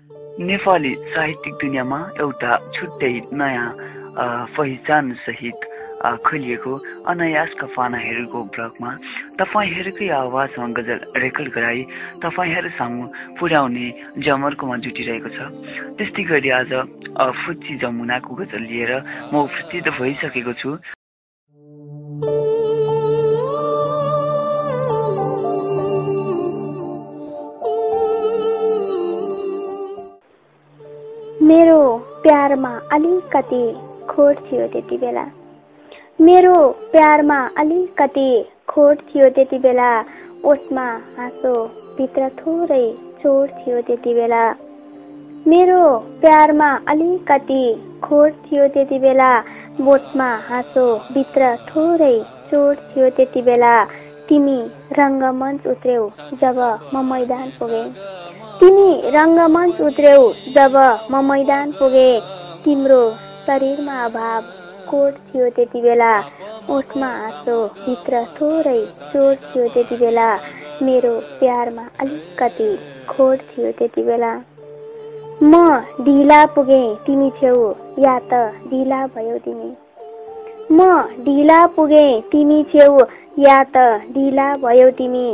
नेपाली साहित्यिक दुनियाँमा एउटा छुट्टै नयाँ पहिचान सहित खोलिएको अनायासका पानाहरूको ब्लगमा तपाईहरूकै आवाजमा गजल रेकर्ड गराई तपाईहरू पुर्याउने जमर्कोमा जुटिरहेको छ। त्यस्तै गरी आज फुच्ची जमुनाको गजल लिएर म उपस्थित भइसकेको छु। मेरो प्यारमा अलिकति खोट थियो त्यति बेला, मेरो प्यारमा अलिकति खोट थियो त्यति बेला, ओठमा हाँसो भित्र थोरै चोट थियो त्यति बेला। मेरो प्यारमा अलिकति खोट थियो त्यति बेला, ओठमा हाँसो भित्र थोरै चोट थियो त्यति बेला। तिमी रङ्गमञ्च उत्रौ जब म मैदान पुगे, तिमी रङ्गमञ्च उत्रौ जब म मैदान पुगे, तिम्रो शरीरमा अभाव कोट थियो त्यति बेला, ओठमा हाँसो भित्र थोरै चोट थियो त्यति बेला। मेरो प्यारमा अलिकति खोट थियो त्यति बेला। म ढिला पुगे तिमी छेउ या त ढिला भयौ तिमी, म ढिला पुगे तिमी छेउ या त ढिला भयौ तिमी।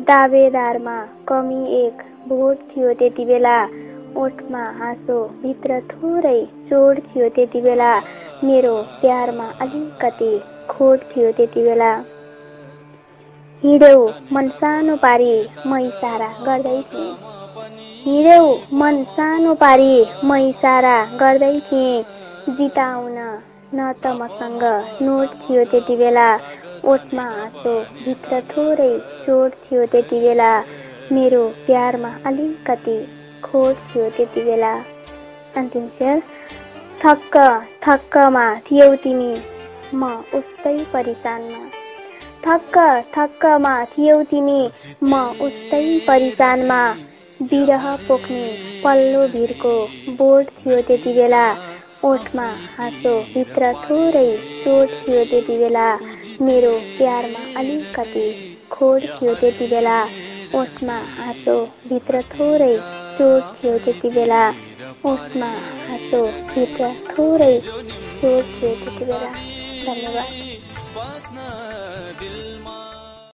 दावेदारमा कमी एक भोट थियो त्यति बेला, ओठमा हाँसो भित्र थोरै चोट थियो त्यति बेला। मेरो प्यारमा अलिकति खोट थियो त्यति बेला। हिँड्यौ मन सानो पारी म इसारा गर्दै थिएँ, हिँड्यौ मन सानो पारी म इसारा गर्दै थिएँ। जिताउन न त मसँग नोट थियो त्यति बेला, ओठमा हाँसो भित्र थोरै चोट थियो त्यति बेला। मेरो प्यारमा अलिकति खोट थियो त्यति बेला। अन्तिम शेर। थक्क थक्कमा थियौ तिमी म उस्तै परिसानमा, थक्क थक्कमा थियौ तिमी म उस्तै परिसानमा। बिरह पोख्ने पल्लो भिरको बोट थियो त्यति बेला, ओठमा हाँसो भित्र थोरै चोट थियो त्यति बेला। मेरो प्यारमा अलिकति खोट थियो त्यति बेला, ओठमा हाँसो भित्र थोरै चोट थियो त्यति बेला, ओठमा हाँसो भित्र थोरै चोट थियो त्यति बेला। धन्यवाद।